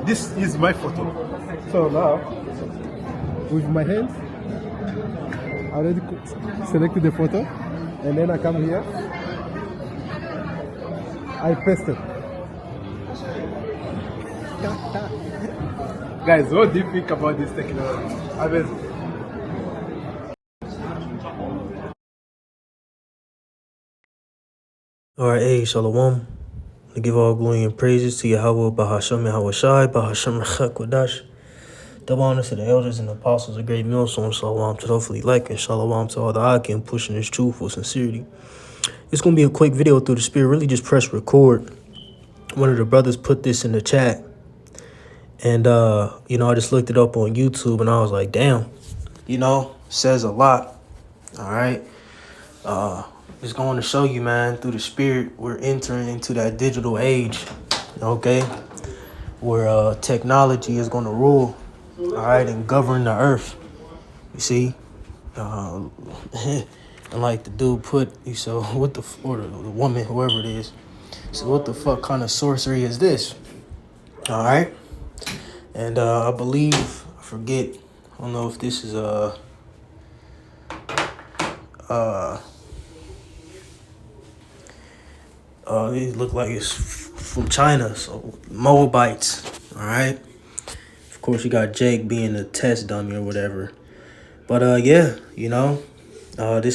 This is my photo. So now, with my hand, I already selected the photo, and then I come here, I paste it. Guys, what do you think about this technology? Amazing. All right, hey, Shalom. I give all glory and praises to Yahweh, Bahashem, Yahawashi, Bahashem, Rechakodash. Double honors to the elders and apostles, a great millstone. Shalom to hopefully like and shalom to all the Akim pushing this truth with sincerity. It's going to be a quick video through the spirit. Really just press record. One of the brothers put this in the chat. And, I just looked it up on YouTube and I was like, damn, says a lot. All right. Just going to show you, man, through the spirit, we're entering into that digital age, okay, where technology is going to rule, all right, and govern the earth. You see, and like the dude put, so what or the woman, whoever it is, so what the fuck kind of sorcery is this? All right, and I believe, I forget, I don't know if this is it look like it's from China, so Moabites, all right? Of course, you got Jake being a test dummy or whatever. But, this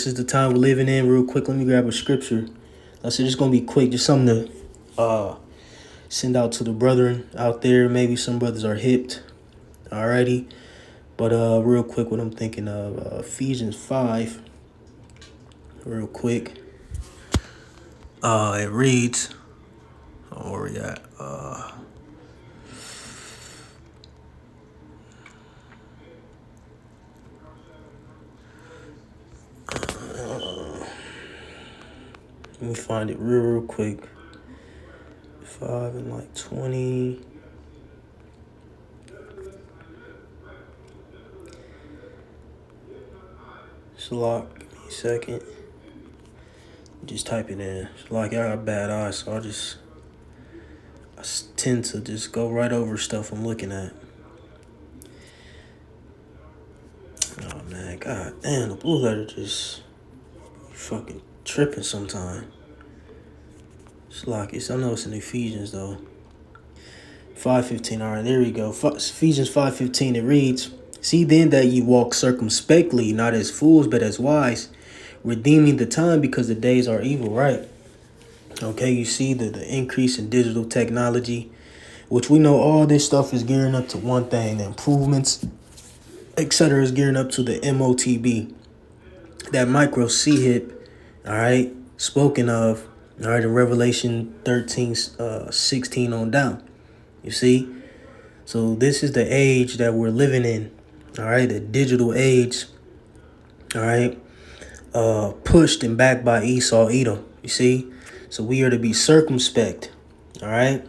is the time we're living in. Real quick, let me grab a scripture. I said it's going to be quick, just something to send out to the brethren out there. Maybe some brothers are hipped already. But real quick, what I'm thinking of, Ephesians 5, real quick. It reads, where we at? Let me find it real quick. 5 and like 20. Shalak, give me a second. Just type it in. Shalak, I got bad eyes, so I tend to just go right over stuff I'm looking at. Oh man, god damn, the blue letter just fucking tripping sometime. Shalak, I know it's in Ephesians though. 5:15. All right, there we go. Ephesians 5:15. It reads, "See then that ye walk circumspectly, not as fools, but as wise, redeeming the time, because the days are evil." Right? Okay, you see the increase in digital technology, which we know all this stuff is gearing up to one thing: the improvements, etc., is gearing up to the motb, that micro hip. All right, spoken of. All right, in Revelation 13:16 on down. You see? So this is the age that we're living in. All right, the digital age. All right. Pushed and backed by Esau, Edom. You see? So we are to be circumspect. All right.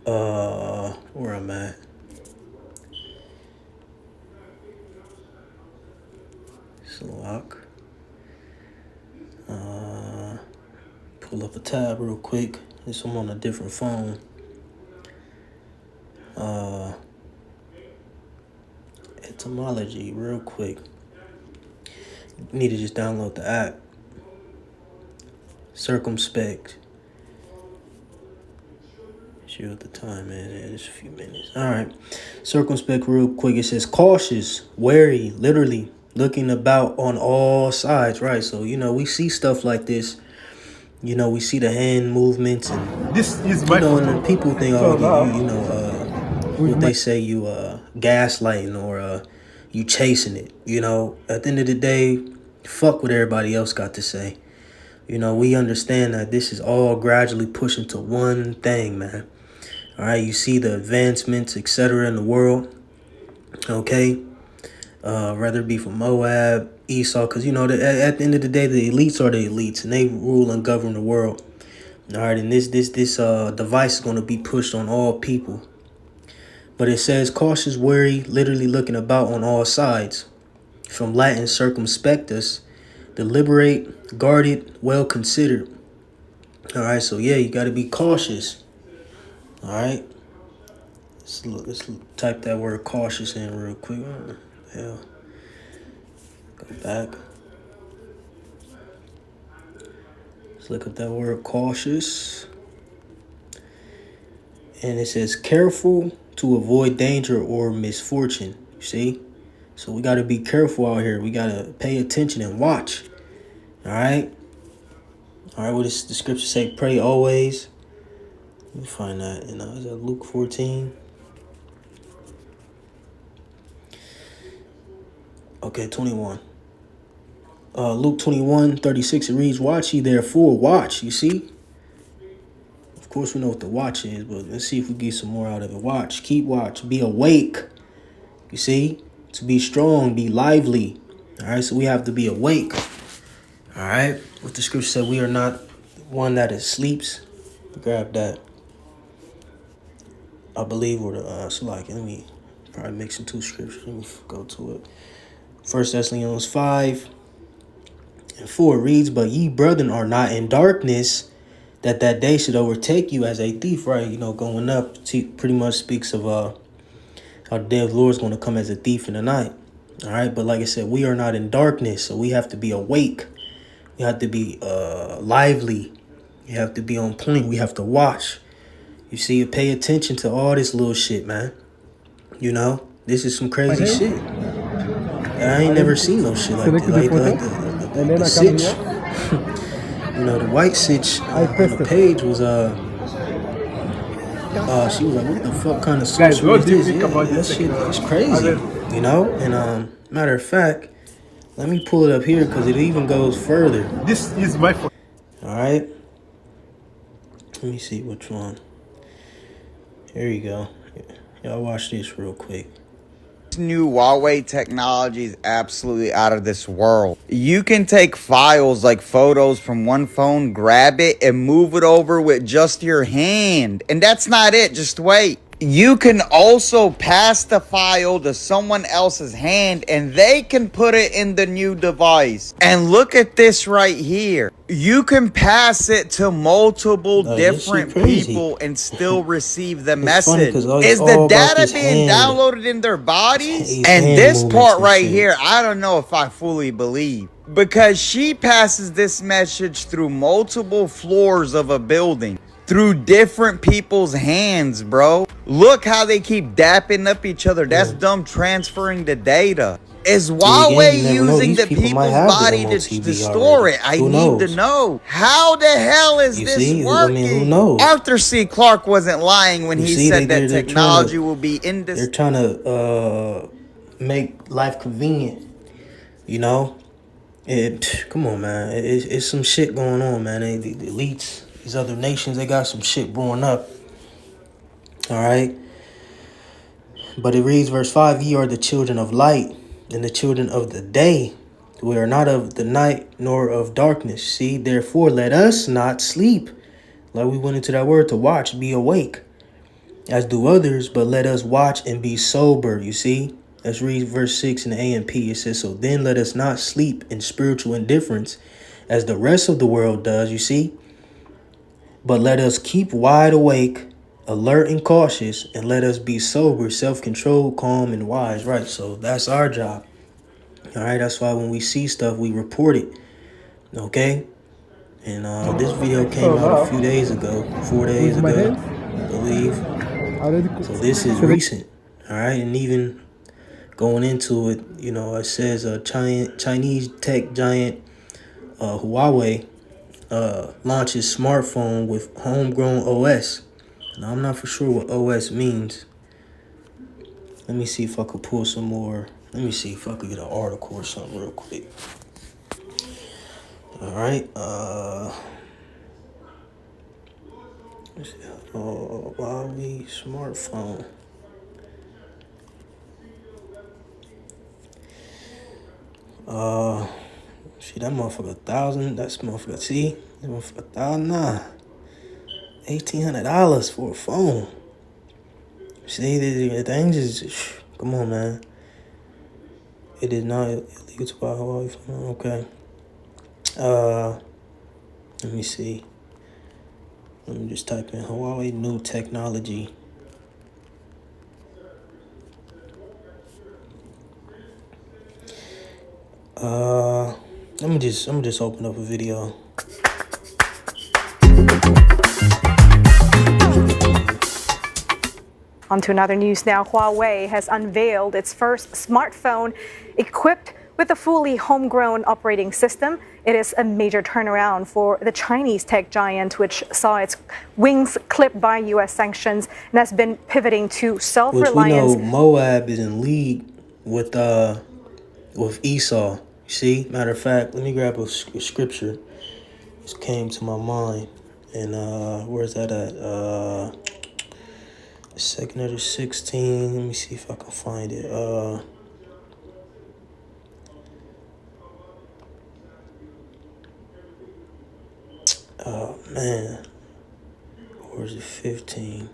Where I'm at. Lock. Pull up a tab real quick. This one on a different phone. Etymology real quick. You need to just download the app. Circumspect. Shoot at the time, man. Yeah, just a few minutes. All right. Circumspect real quick. It says cautious, wary, literally looking about on all sides. Right. So, we see stuff like this. We see the hand movements and This is my photo. and people think, what they say, you gaslighting or you chasing it. At the end of the day, fuck what everybody else got to say. We understand that this is all gradually pushing to one thing, man. All right, you see the advancements, etc., in the world. Okay, whether it be from Moab, Esau, because at the end of the day, the elites are the elites, and they rule and govern the world. All right, and this device is going to be pushed on all people. But it says cautious, wary, literally looking about on all sides. From Latin circumspectus, deliberate, guarded, well considered. All right, so yeah, you got to be cautious. All right, Let's type that word cautious in real quick. Hell. Go back. Let's look up that word cautious. And it says careful to avoid danger or misfortune. You see? So we got to be careful out here. We got to pay attention and watch. All right? All right, what does the scripture say? Pray always. Let me find that. Is that Luke 14? Okay, 21. Luke 21:36, it reads, watch ye therefore, watch. You see? Of course, we know what the watch is, but let's see if we get some more out of it. Watch, keep watch, be awake. You see? To be strong, be lively. All right, so we have to be awake. All right? What the scripture said, we are not one that is sleeps. Grab that. I believe, or the, so like, let me probably mix some two scriptures. Let me go to it. 1 Thessalonians 5:4 reads, but ye brethren are not in darkness, that day should overtake you as a thief, right? You know, going up pretty much speaks of how the day of the Lord is going to come as a thief in the night. All right, but like I said, we are not in darkness, so we have to be awake. We have to be lively. You have to be on point. We have to watch. You see, pay attention to all this little shit, man. You know, this is some crazy shit. I ain't never seen no shit like that. Like the sitch. You know, the white sitch on the page was she was like, what the fuck kind of Guys, sorcery what is do you this? think Yeah, about that this shit technology? is crazy. You know, and matter of fact, let me pull it up here because it even goes further. This is my photo. All right. Let me see which one. Here you go. Y'all watch this real quick. New Huawei technology is absolutely out of this world. You can take files like photos from one phone, grab it, and move it over with just your hand. And that's not it, just wait. You can also pass the file to someone else's hand and they can put it in the new device. And look at this right here. You can pass it to multiple different people and still receive the message. Is the data being downloaded in their bodies? And this part right here, I don't know if I fully believe. Because she passes this message through multiple floors of a building. Through different people's hands, bro. Look how they keep dapping up each other. That's them transferring the data. Is Huawei using the people's body to store it? I need to know. How the hell is this working? Arthur C. Clarke wasn't lying when he said that technology will be They're trying to make life convenient, you know? Come on, man. It's some shit going on, man. The elites, these other nations, they got some shit brewing up. All right? But it reads, verse 5, ye are the children of light and the children of the day. We are not of the night nor of darkness. See, therefore, let us not sleep. Like we went into that word to watch, be awake, as do others, but let us watch and be sober. You see? Let's read verse 6 in the AMP. It says, so then let us not sleep in spiritual indifference as the rest of the world does, you see? But let us keep wide awake, alert and cautious, and let us be sober, self-controlled, calm, and wise. Right, so that's our job. All right, that's why when we see stuff, we report it. Okay? And this video came out a few days ago, 4 days ago, I believe. So this is recent. All right, and even going into it, you know, it says Chinese tech giant Huawei launches smartphone with homegrown OS. Now, I'm not for sure what OS means. Let me see if I could pull some more. Let me see if I could get an article or something real quick. All right. Huawei smartphone. See that motherfucker 1,000. That's motherfucker. See that motherfucker 1,000. Nah, $1,800 for a phone. See the things is. Come on, man. It is not illegal to buy Huawei phone. Okay. Let me see. Let me just type in Huawei new technology. Let me just open up a video. On to another news now. Huawei has unveiled its first smartphone equipped with a fully homegrown operating system. It is a major turnaround for the Chinese tech giant, which saw its wings clipped by U.S. sanctions and has been pivoting to self-reliance. Which we know Moab is in league with Esau. You see, matter of fact, let me grab a scripture. This came to my mind, and where's that at? 2 16. Let me see if I can find it. Oh man, where's it? 15.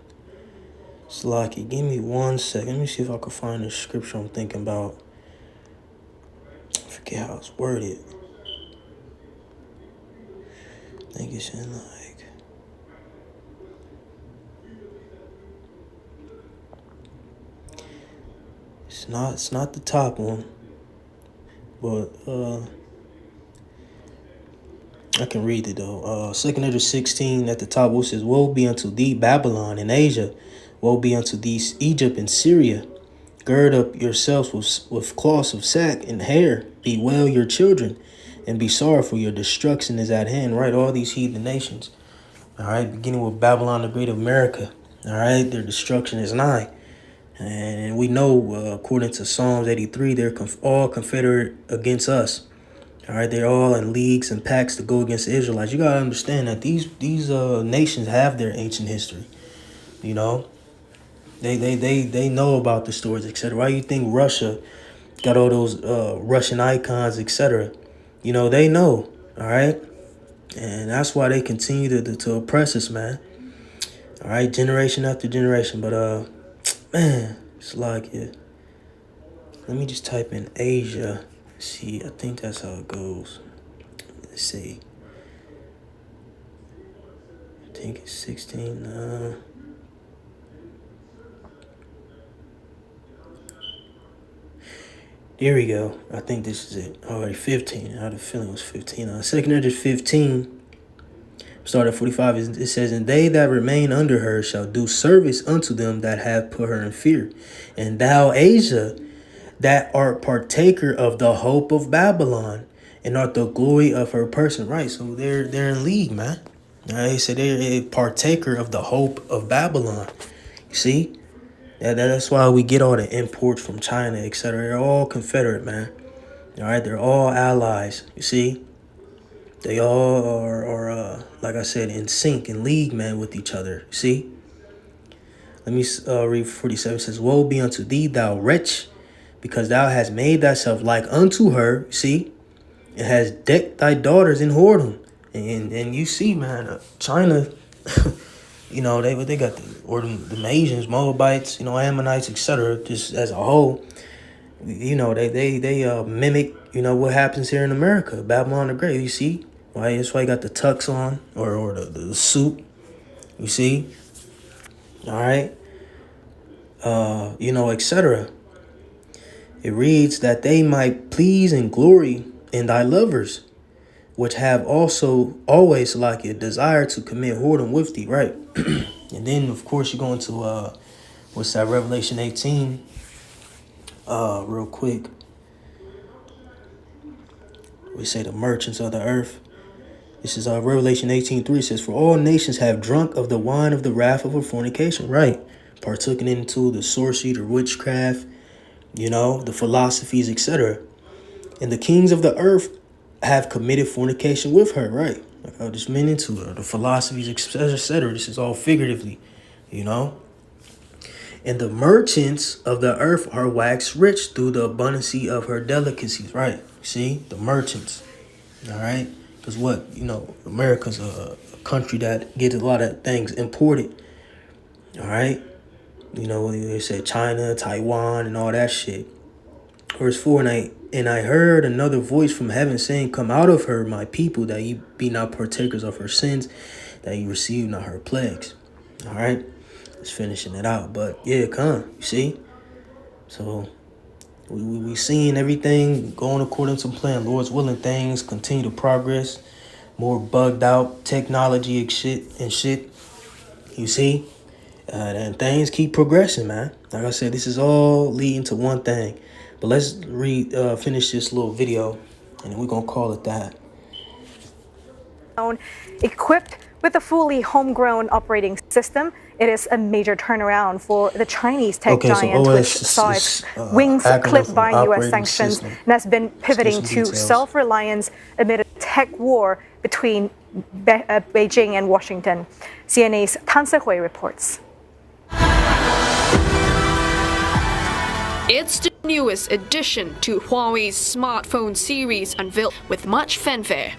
Slocky, give me 1 second. Let me see if I can find the scripture I'm thinking about. I forget how it's worded. I think it's in like. It's not the top one, but I can read it though. 2 16 at the top, which says, "Woe be unto thee, Babylon and Asia! Woe be unto thee, Egypt and Syria! Gird up yourselves with cloths of sack and hair. Bewail your children, and be sorrowful. Your destruction is at hand." Right, all these heathen nations. All right, beginning with Babylon, the great America. All right, their destruction is nigh. And we know, according to Psalms 83, they're all confederate against us. All right, they're all in leagues and pacts to go against the Israelites. You got to understand that these nations have their ancient history. You know, they know about the stories, etc. Why you think Russia got all those Russian icons, etc.? You know, they know. All right, and that's why they continue to oppress us, man. All right, generation after generation. But man, it's like it. Let me just type in Asia. See, I think that's how it goes. Let's see. I think it's 16. There we go. I think this is it. Already 15. I had a feeling it was 15. Second Edge 15. Start at 45. It says, "And they that remain under her shall do service unto them that have put her in fear. And thou, Asia, that art partaker of the hope of Babylon, and art the glory of her person." Right, so they're in league, man. All right, so they're a partaker of the hope of Babylon. You see, that's why we get all the imports from China, etc. They're all confederate, man. All right, they're all allies. You see, they all are like I said, in sync, in league, man, with each other. You see. Let me read 47. It says, "Woe be unto thee, thou wretch, because thou hast made thyself like unto her," see, "and has decked thy daughters in whoredom." And you see, man, China, you know, they got the Asians, Moabites, you know, Ammonites, etc. Just as a whole, you know, they mimic, you know, what happens here in America, Babylon the Great. You see, right? That's why you got the tux on or the suit. You see, all right, you know, etc. It reads that they might please and glory in thy lovers, which have also always like a desire to commit whoredom with thee, right? And then, of course, you go into, what's that, Revelation 18, real quick. We say the merchants of the earth. This is Revelation 18:3. It says, "For all nations have drunk of the wine of the wrath of her fornication," right? Partaking into the sorcery, the witchcraft, you know, the philosophies, etc. "And the kings of the earth have committed fornication with her," right? Like I just meant into the philosophies, etc. This is all figuratively, you know. "And the merchants of the earth are waxed rich through the abundancy of her delicacies," right? See, the merchants, all right? Because what, you know, America's a country that gets a lot of things imported, all right? You know, they say China, Taiwan, and all that shit. Verse 4, and I heard another voice from heaven saying, "Come out of her, my people, that ye be not partakers of her sins, that ye receive not her plagues." All right, it's finishing it out. But yeah, come, you see? So We seeing everything going according to plan. Lord's willing, things continue to progress. More bugged out technology and shit. You see? And things keep progressing, man. Like I said, this is all leading to one thing. But let's finish this little video, and we're going to call it that. Equipped with a fully homegrown operating system, it is a major turnaround for the Chinese tech giant, which saw its wings clipped by U.S. sanctions and has been pivoting to self-reliance amid a tech war between Beijing and Washington. CNA's Tan Se-hui reports. It's the newest addition to Huawei's smartphone series unveiled with much fanfare.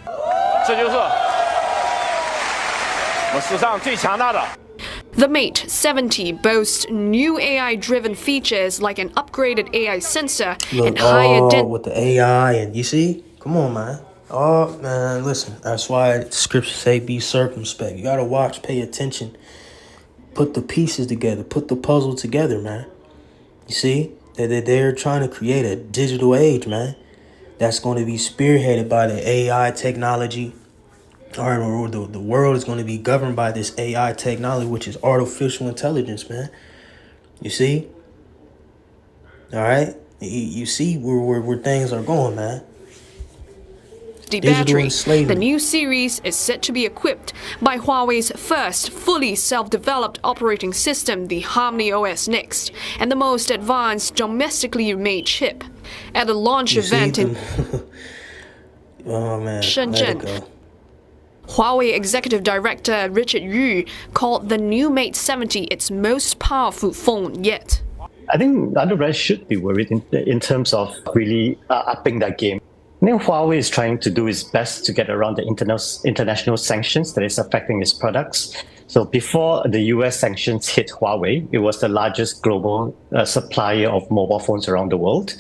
The Mate 70 boasts new AI-driven features like an upgraded AI sensor and higher density. With the AI, and you see? Come on, man. Oh, man, listen. That's why scriptures say be circumspect. You gotta watch, pay attention. Put the pieces together. Put the puzzle together, man. You see? They're trying to create a digital age, man. That's going to be spearheaded by the AI technology. Or the world is going to be governed by this AI technology, which is artificial intelligence, man. You see? All right? You see where things are going, man. Battery. The new series is set to be equipped by Huawei's first fully self-developed operating system, the Harmony OS Next, and the most advanced domestically made chip. At a launch event in Shenzhen, Huawei Executive Director Richard Yu called the new Mate 70 its most powerful phone yet. I think other brands should be worried in terms of really upping that game. I think Huawei is trying to do its best to get around the international sanctions that is affecting its products. So before the US sanctions hit Huawei, it was the largest global supplier of mobile phones around the world.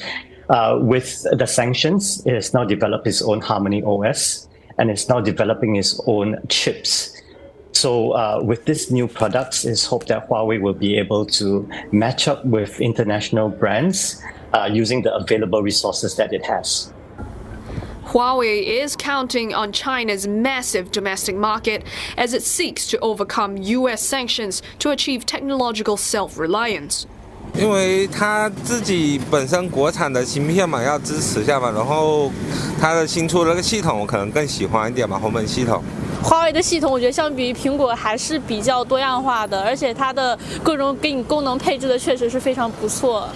With the sanctions, it has now developed its own Harmony OS, and it's now developing its own chips. So with these new products, it's hoped that Huawei will be able to match up with international brands using the available resources that it has. Huawei is counting on China's massive domestic market as it seeks to overcome US sanctions to achieve technological self-reliance. 因为它自己本身国产的芯片嘛，要支持下嘛，然后它的新出的那个系统，我可能更喜欢一点嘛，鸿蒙系统。华为的系统，我觉得相比于苹果还是比较多样化的，而且它的各种给你功能配置的确实是非常不错。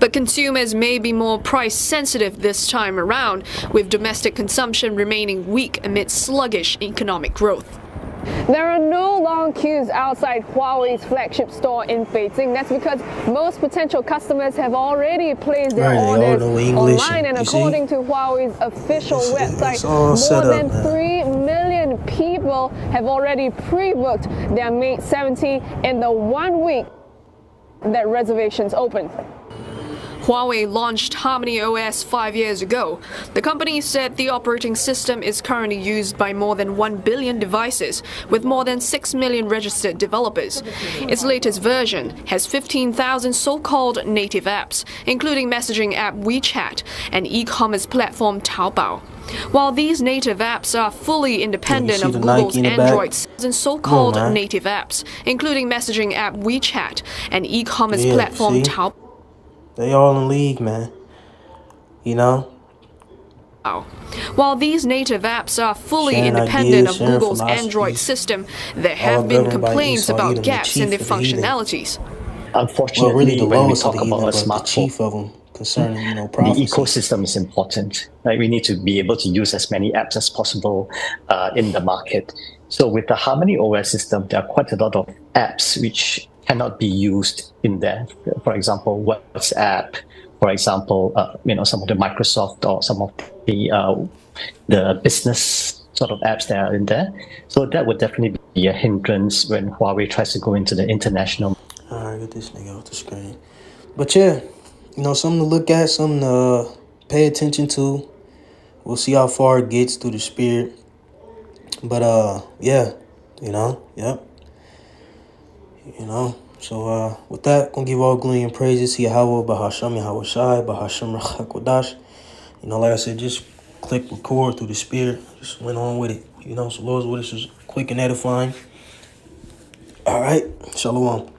But consumers may be more price sensitive this time around, with domestic consumption remaining weak amid sluggish economic growth. There are no long queues outside Huawei's flagship store in Beijing. That's because most potential customers have already placed their orders online, and according to Huawei's official website, more than 3 million people have already pre-booked their Mate 70 in the 1 week that reservations opened. Huawei launched Harmony OS 5 years ago. The company said the operating system is currently used by more than 1 billion devices, with more than 6 million registered developers. Its latest version has 15,000 so-called native apps, including messaging app WeChat and e-commerce platform Taobao. While these native apps are fully independent of Google's Android and so-called native apps, including messaging app WeChat and e-commerce platform Taobao. They all in league, man. You know? While these native apps are fully independent of Google's Android system, there have been complaints about gaps in their functionalities. Unfortunately, when we talk about a smartphone, concerning, the ecosystem is important. Like, we need to be able to use as many apps as possible in the market. So with the Harmony OS system, there are quite a lot of apps which cannot be used in there. For example, WhatsApp. For example, some of the Microsoft or some of the business sort of apps that are in there. So that would definitely be a hindrance when Huawei tries to go into the international. All right, get this nigga off the screen. But yeah, something to look at, something to pay attention to. We'll see how far it gets through the spirit. But yeah, yep. So with that, gonna give all glory and praises to Yahweh, Bahasham Yahweh Shai, Bahasham Rachakodash. You know, like I said, just click record through the spirit. Just went on with it. You know, so Lord's with us is quick and edifying. All right, Shalom.